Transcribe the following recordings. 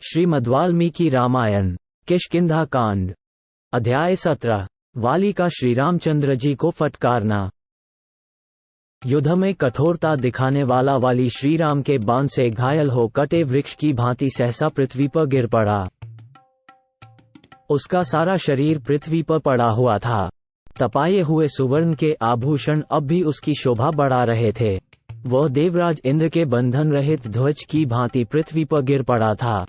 श्रीमद्वाल्मीकि रामायण किष्किंधा कांड अध्याय 17 वाली का श्री रामचंद्र जी को फटकारना। युद्ध में कठोरता दिखाने वाला वाली श्रीराम के बाण से घायल हो कटे वृक्ष की भांति सहसा पृथ्वी पर गिर पड़ा। उसका सारा शरीर पृथ्वी पर पड़ा हुआ था। तपाए हुए सुवर्ण के आभूषण अब भी उसकी शोभा बढ़ा रहे थे। वह देवराज इंद्र के बंधन रहित ध्वज की भांति पृथ्वी पर गिर पड़ा था।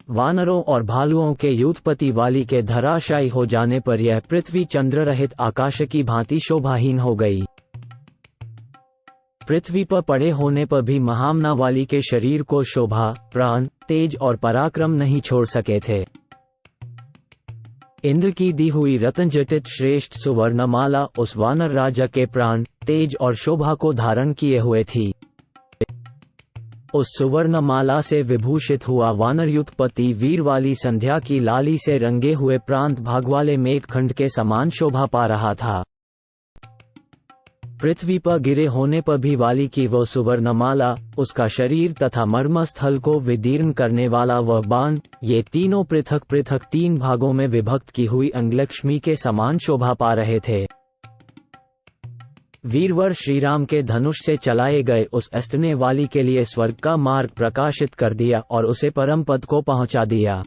वानरों और भालुओं के युद्धपति वाली के धराशायी हो जाने पर यह पृथ्वी चंद्र रहित आकाश की भांति शोभाहीन हो गई। पृथ्वी पर पड़े होने पर भी महामना वाली के शरीर को शोभा, प्राण, तेज और पराक्रम नहीं छोड़ सके थे। इंद्र की दी हुई रत्नजटित श्रेष्ठ सुवर्णमाला उस वानर राजा के प्राण, तेज और शोभा को धारण किए हुए थी। उस सुवर्णमाला से विभूषित हुआ वानर युद्धपति वीर वाली संध्या की लाली से रंगे हुए प्रांत भागवाले मेघखंड के समान शोभा पा रहा था। पृथ्वी पर गिरे होने पर भी वाली की वह सुवर्णमाला, उसका शरीर तथा मर्मस्थल को विदीर्ण करने वाला वह बाण, ये तीनों पृथक पृथक 3 भागों में विभक्त की हुई अंगलक्ष्मी के समान शोभा पा रहे थे। वीरवर श्रीराम के धनुष से चलाए गए उस अस्त्रने वाली के लिए स्वर्ग का मार्ग प्रकाशित कर दिया और उसे परम पद को पहुंचा दिया।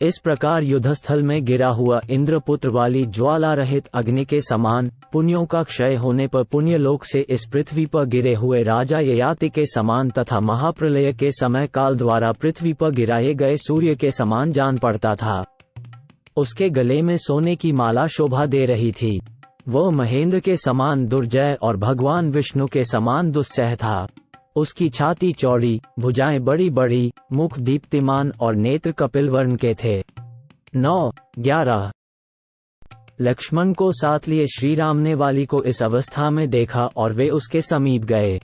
इस प्रकार युद्धस्थल में गिरा हुआ इंद्रपुत्र वाली ज्वाला रहित अग्नि के समान, पुण्यों का क्षय होने पर पुण्यलोक से इस पृथ्वी पर गिरे हुए राजा ययाति के समान तथा महाप्रलय के समय काल द्वारा पृथ्वी पर गिराए गए सूर्य के समान जान पड़ता था। उसके गले में सोने की माला शोभा दे रही थी। वह महेंद्र के समान दुर्जय और भगवान विष्णु के समान दुस्सह था। उसकी छाती चौड़ी, भुजाएं बड़ी बड़ी, मुख दीप्तिमान और नेत्र कपिल वर्ण के थे। 9-11 लक्ष्मण को साथ लिए श्रीराम ने वाली को इस अवस्था में देखा और वे उसके समीप गए।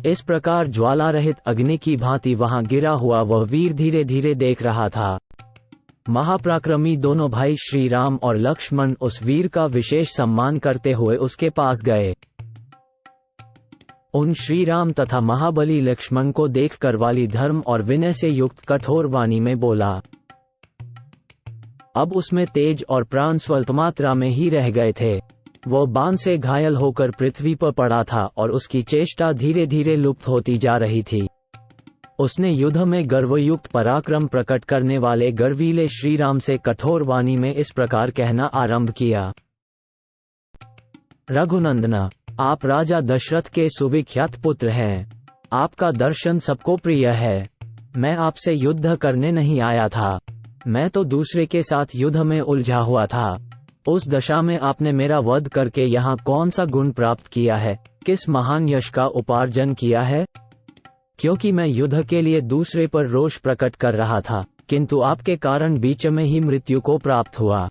इस प्रकार ज्वाला रहित अग्नि की भांति वहां गिरा हुआ वह वीर धीरे धीरे देख रहा था। महापराक्रमी दोनों भाई श्रीराम और लक्ष्मण उस वीर का विशेष सम्मान करते हुए उसके पास गए। उन श्रीराम तथा महाबली लक्ष्मण को देखकर वाली धर्म और विनय से युक्त कठोर वाणी में बोला। अब उसमें तेज और प्राण स्वल्प मात्रा में ही रह गए थे। वो बाण से घायल होकर पृथ्वी पर पड़ा था और उसकी चेष्टा धीरे धीरे लुप्त होती जा रही थी। उसने युद्ध में गर्वयुक्त पराक्रम प्रकट करने वाले गर्वीले श्रीराम से कठोर वाणी में इस प्रकार कहना आरंभ किया। रघुनंदना, आप राजा दशरथ के सुविख्यात पुत्र हैं। आपका दर्शन सबको प्रिय है। मैं आपसे युद्ध करने नहीं आया था। मैं तो दूसरे के साथ युद्ध में उलझा हुआ था। उस दशा में आपने मेरा वध करके यहाँ कौन सा गुण प्राप्त किया है, किस महान यश का उपार्जन किया है? क्योंकि मैं युद्ध के लिए दूसरे पर रोष प्रकट कर रहा था, किंतु आपके कारण बीच में ही मृत्यु को प्राप्त हुआ।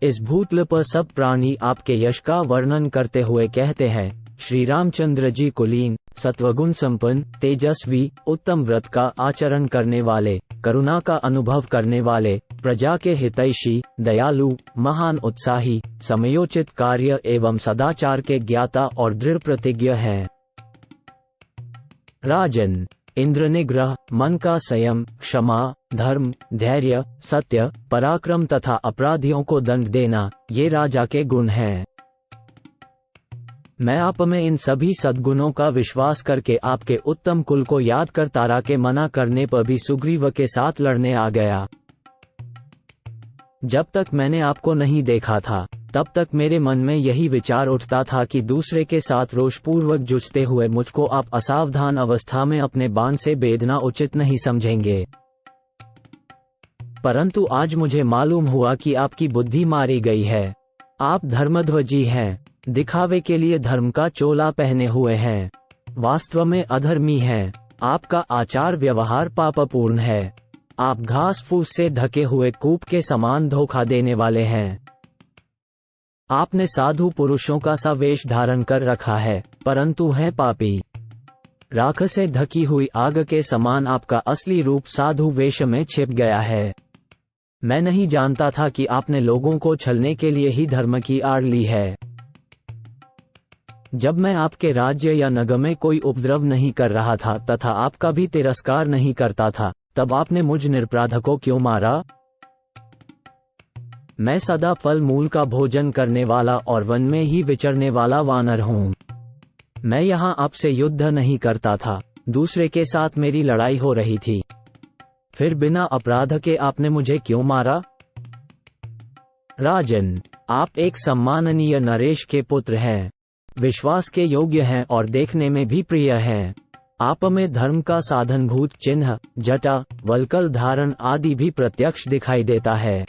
इस भूतल पर सब प्राणी आपके यश का वर्णन करते हुए कहते हैं, श्री रामचंद्र जी कुलीन, सत्वगुण संपन्न, तेजस्वी, उत्तम व्रत का आचरण करने वाले, करुणा का अनुभव करने वाले, प्रजा के हितैषी, दयालु, महान उत्साही, समयोचित कार्य एवं सदाचार के ज्ञाता और दृढ़ प्रतिज्ञ हैं। राजन, इंद्र निग्रह, मन का संयम, क्षमा, धर्म, धैर्य, सत्य, पराक्रम तथा अपराधियों को दंड देना, ये राजा के गुण हैं। मैं आप में इन सभी सद्गुणों का विश्वास करके आपके उत्तम कुल को याद कर तारा के मना करने पर भी सुग्रीव के साथ लड़ने आ गया। जब तक मैंने आपको नहीं देखा था, तब तक मेरे मन में यही विचार उठता था कि दूसरे के साथ रोषपूर्वक जूझते हुए मुझको आप असावधान अवस्था में अपने बाण से बेधना उचित नहीं समझेंगे। परंतु आज मुझे मालूम हुआ कि आपकी बुद्धि मारी गई है। आप धर्मध्वजी हैं, दिखावे के लिए धर्म का चोला पहने हुए हैं, वास्तव में अधर्मी हैं। आपका आचार व्यवहार पापपूर्ण है। आप घास फूस से ढके हुए कूप के समान धोखा देने वाले हैं। आपने साधु पुरुषों का सा वेश धारण कर रखा है, परंतु हैं पापी। राख से ढकी हुई आग के समान आपका असली रूप साधु वेश में छिप गया है। मैं नहीं जानता था कि आपने लोगों को छलने के लिए ही धर्म की आड़ ली है। जब मैं आपके राज्य या नगर में कोई उपद्रव नहीं कर रहा था तथा आपका भी तिरस्कार नहीं करता था, तब आपने मुझ निरपराध को क्यों मारा? मैं सदा फल मूल का भोजन करने वाला और वन में ही विचरने वाला वानर हूँ। मैं यहाँ आपसे युद्ध नहीं करता था, दूसरे के साथ मेरी लड़ाई हो रही थी। फिर बिना अपराध के आपने मुझे क्यों मारा? राजन, आप एक सम्माननीय नरेश के पुत्र हैं, विश्वास के योग्य हैं और देखने में भी प्रिय हैं। आप में धर्म का साधनभूत चिन्ह, जटा, वल्कल धारण आदि भी प्रत्यक्ष दिखाई देता है।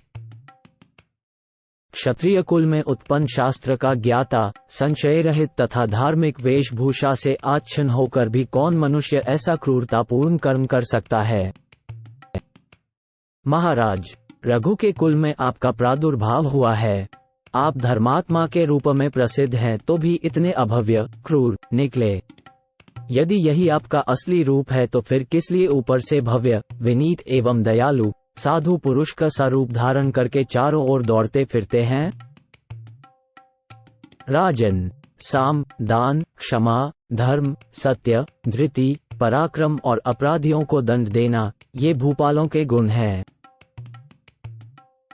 क्षत्रिय कुल में उत्पन्न शास्त्र का ज्ञाता, संशय रहित तथा धार्मिक वेशभूषा से आच्छन्न होकर भी कौन मनुष्य ऐसा क्रूरतापूर्ण कर्म कर सकता है? महाराज, रघु के कुल में आपका प्रादुर्भाव हुआ है। आप धर्मात्मा के रूप में प्रसिद्ध हैं तो भी इतने अभव्य, क्रूर निकले। यदि यही आपका असली रूप है तो फिर किस लिए ऊपर से भव्य, विनीत एवं दयालु साधु पुरुष का स्वरूप धारण करके चारों ओर दौड़ते फिरते हैं? राजन, साम, दान, क्षमा, धर्म, सत्य, धृति, पराक्रम और अपराधियों को दंड देना, ये भूपालों के गुण हैं।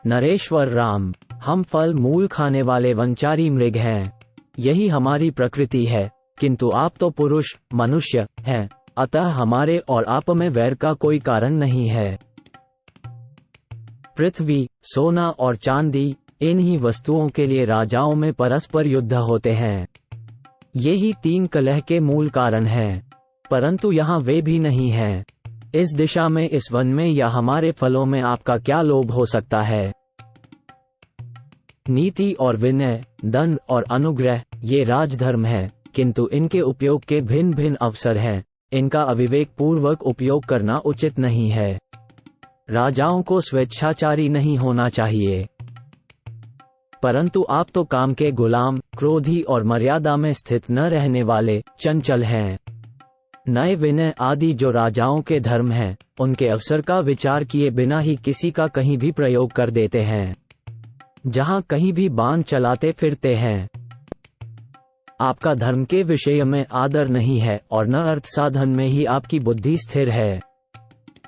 नरेश्वर राम, हम फल मूल खाने वाले वनचारी मृग हैं। यही हमारी प्रकृति है, किंतु आप तो पुरुष, मनुष्य हैं, अतः हमारे और आप में वैर का कोई कारण नहीं है। पृथ्वी, सोना और चांदी, इन्हीं वस्तुओं के लिए राजाओं में परस्पर युद्ध होते हैं। यही तीन कलह के मूल कारण हैं, परंतु यहाँ वे भी नहीं हैं। इस दिशा में, इस वन में या हमारे फलों में आपका क्या लोभ हो सकता है? नीति और विनय, दंड और अनुग्रह, ये राजधर्म है, किंतु इनके उपयोग के भिन्न भिन्न अवसर हैं। इनका अविवेक पूर्वक उपयोग करना उचित नहीं है। राजाओं को स्वेच्छाचारी नहीं होना चाहिए, परंतु आप तो काम के गुलाम, क्रोधी और मर्यादा में स्थित न रहने वाले चंचल हैं। नए विनय आदि जो राजाओं के धर्म हैं, उनके अवसर का विचार किए बिना ही किसी का कहीं भी प्रयोग कर देते हैं, जहां कहीं भी बाण चलाते फिरते हैं। आपका धर्म के विषय में आदर नहीं है और न अर्थ साधन में ही आपकी बुद्धि स्थिर है।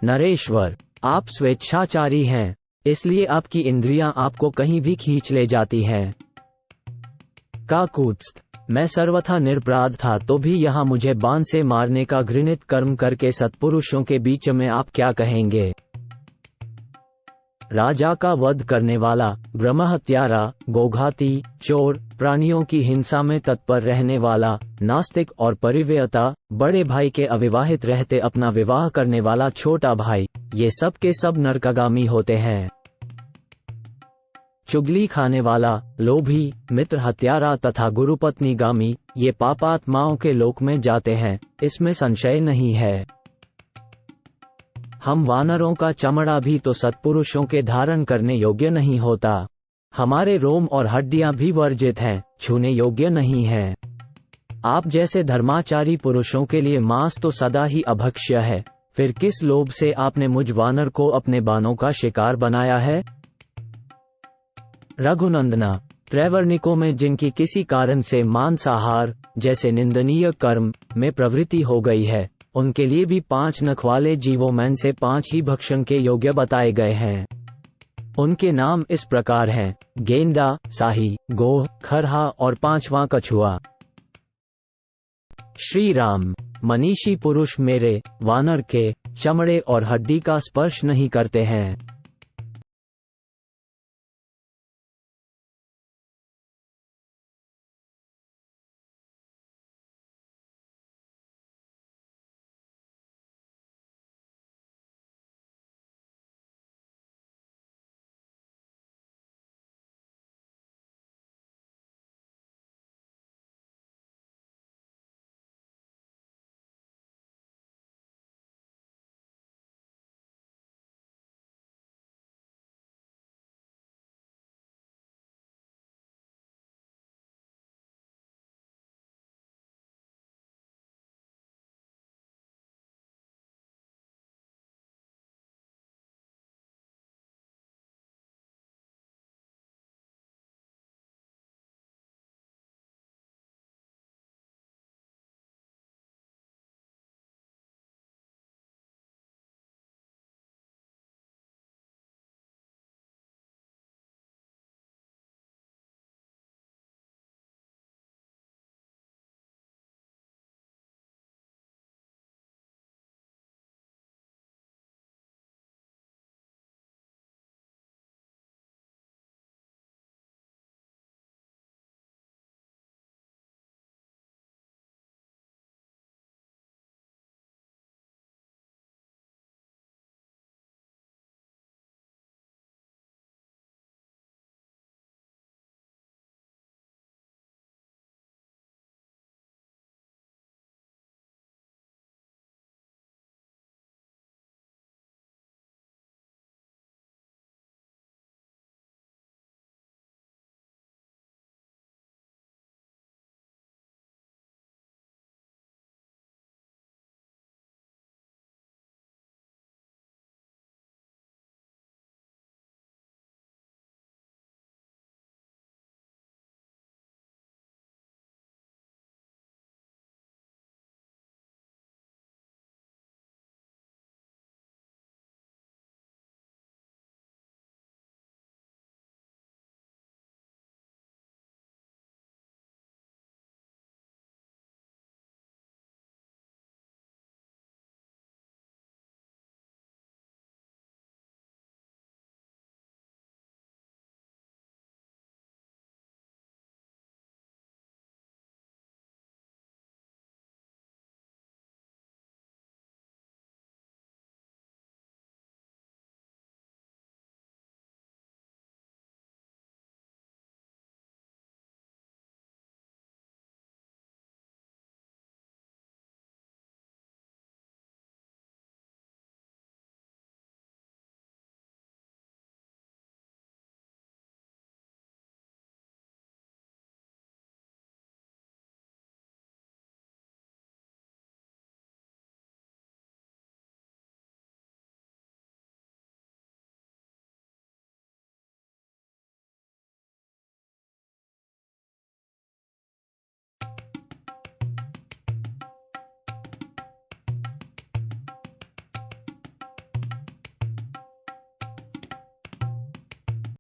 नरेश्वर, आप स्वेच्छाचारी हैं, इसलिए आपकी इंद्रियां आपको कहीं भी खींच ले जाती हैं। काकुत्स्थ, मैं सर्वथा निरपराध था तो भी यहाँ मुझे बाण से मारने का घृणित कर्म करके सत्पुरुषों के बीच में आप क्या कहेंगे? राजा का वध करने वाला, ब्रह्महत्यारा, गोघाती, चोर, प्राणियों की हिंसा में तत्पर रहने वाला, नास्तिक और परिव्ययता, बड़े भाई के अविवाहित रहते अपना विवाह करने वाला छोटा भाई, ये सब के सब नरकागामी होते हैं। चुगली खाने वाला, लोभी, मित्र हत्यारा तथा गुरुपत्नीगामी, ये पापात्माओं के लोक में जाते हैं, इसमें संशय नहीं है। हम वानरों का चमड़ा भी तो सत्पुरुषों के धारण करने योग्य नहीं होता। हमारे रोम और हड्डियां भी वर्जित हैं, छूने योग्य नहीं हैं। आप जैसे धर्माचारी पुरुषों के लिए मांस तो सदा ही अभक्ष्य है, फिर किस लोभ से आपने मुझ वानर को अपने बाणों का शिकार बनाया है? रघुनंदना, त्रैवर्णिकों में जिनकी किसी कारण से मांसाहार जैसे निंदनीय कर्म में प्रवृत्ति हो गई है, उनके लिए भी 5 नख वाले जीवों में से 5 ही भक्षण के योग्य बताए गए हैं। उनके नाम इस प्रकार हैं: गेंडा, साही, गोह, खरहा और 5वां कछुआ। श्री राम, मनीषी पुरुष मेरे वानर के चमड़े और हड्डी का स्पर्श नहीं करते हैं।